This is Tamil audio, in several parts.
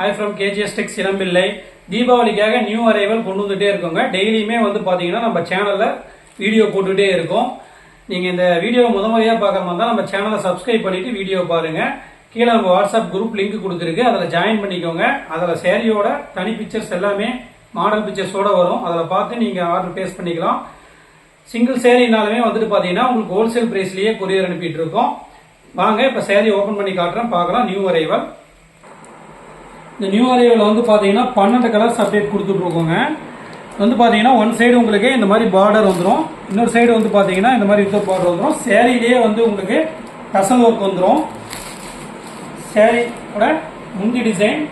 Hi from KGS Tex Elampillai. தீபாவளிக்காக நியூ அரைவல் கொண்டு வந்துட்டே இருக்கோங்க. டெய்லியுமே வந்து பாத்தீங்கன்னா நம்ம சேனல்ல வீடியோ போட்டுட்டே இருக்கோம். நீங்க இந்த வீடியோ முறையா பார்க்குற மாதிரி தான் நம்ம சேனலை சப்ஸ்கிரைப் பண்ணிட்டு வீடியோ பாருங்க. கீழே நம்ம வாட்ஸ்அப் குரூப் லிங்க் கொடுத்துருக்கு, அதில் ஜாயின் பண்ணிக்கோங்க. அதில் சேரீயோட தனி பிக்சர்ஸ் எல்லாமே மாடல் பிக்சர்ஸோட வரும். அதில் பார்த்து நீங்க ஆர்டர் பிளேஸ் பண்ணிக்கலாம். சிங்கிள் சேரீனாலுமே வந்துட்டு பாத்தீங்கன்னா உங்களுக்கு ஹோல்சேல் பிரைஸ்லயே கொரியர் அனுப்பிட்டு இருக்கோம். வாங்க இப்ப சேரீ ஓபன் பண்ணி காட்டுறேன், பார்க்கலாம். New arrival. இந்த நியூ அரைவல் வந்து பாத்தீங்கன்னா 12 கலர்ஸ் அப்டேட் கொடுத்துட்டு இருக்கோங்க. வந்து பாத்தீங்கன்னா ஒன் சைடு உங்களுக்கு இந்த மாதிரி பார்டர் வந்துடும், இன்னொரு சைடு வந்து பாத்தீங்கன்னா இந்த மாதிரி வித்தவுட் பார்டர் வந்துடும். சேரீலேயே வந்து உங்களுக்கு டசல் ஒர்க் வந்துடும். சேரீயோட முந்தி டிசைன்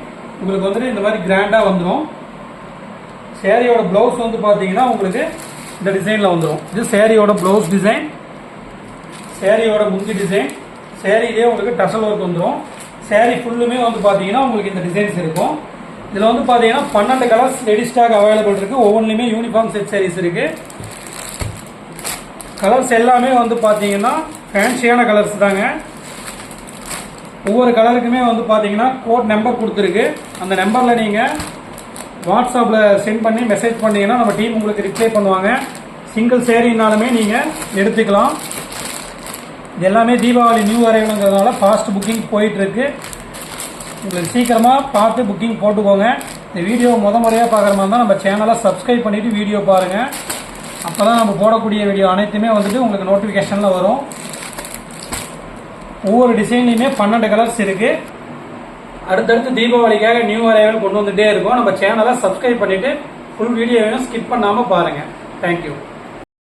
உங்களுக்கு வந்துட்டு இந்த மாதிரி கிராண்டா வந்துடும். சேரீயோட பிளவுஸ் வந்து பாத்தீங்கன்னா உங்களுக்கு இந்த டிசைன்ல வந்துடும். இது சேரீயோட பிளவுஸ் டிசைன், சேரீயோட முந்தி டிசைன். சேரீலேயே உங்களுக்கு டசல் ஒர்க் வந்துடும். சேரீ ஃபுல்லுமே வந்து பாத்தீங்கன்னா உங்களுக்கு இந்த டிசைன்ஸ் இருக்கும். இதுல வந்து பாத்தீங்கன்னா 12 கலர்ஸ் ரெடி ஸ்டாக் அவைலபிள் இருக்கு. ஒவ்வொன்றுமே யூனிஃபார்ம் செட் சாரீஸ் இருக்கு. கலர்ஸ் எல்லாமே வந்து பாத்தீங்கன்னா ஃபேன்சியான கலர்ஸ் தாங்க. ஒவ்வொரு கலருக்குமே வந்து பாத்தீங்கன்னா கோட் நம்பர் கொடுத்துருக்கு. அந்த நம்பர்ல நீங்க வாட்ஸ்அப்ல சென்ட் பண்ணி மெசேஜ் பண்ணீங்கன்னா நம்ம டீம் உங்களுக்கு ரிப்ளை பண்ணுவாங்க. சிங்கிள் சேரீனாலுமே நீங்க எடுத்துக்கலாம். இது எல்லாமே தீபாவளி நியூ அரைவல்ங்கிறதுனால ஃபாஸ்ட் புக்கிங் போயிட்டு இருக்கு. உங்களுக்கு சீக்கிரமா பார்த்து புக்கிங் போட்டுக்கோங்க. இந்த வீடியோ முறையா பார்க்குற மாதிரி தான் நம்ம சேனலை சப்ஸ்கிரைப் பண்ணிட்டு வீடியோ பாருங்க. அப்பதான் நம்ம போடக்கூடிய வீடியோ அனைத்துமே வந்துட்டு உங்களுக்கு நோட்டிபிகேஷன்ல வரும். ஒவ்வொரு டிசைன்லயுமே 12 கலர்ஸ் இருக்கு. அடுத்தடுத்து தீபாவளிக்காக நியூ அரைவல் கொண்டு வந்துட்டே இருக்கும். நம்ம சேனலை சப்ஸ்கிரைப் பண்ணிட்டு ஃபுல் வீடியோ ஸ்கிப் பண்ணாம பாருங்க. தேங்க்யூ.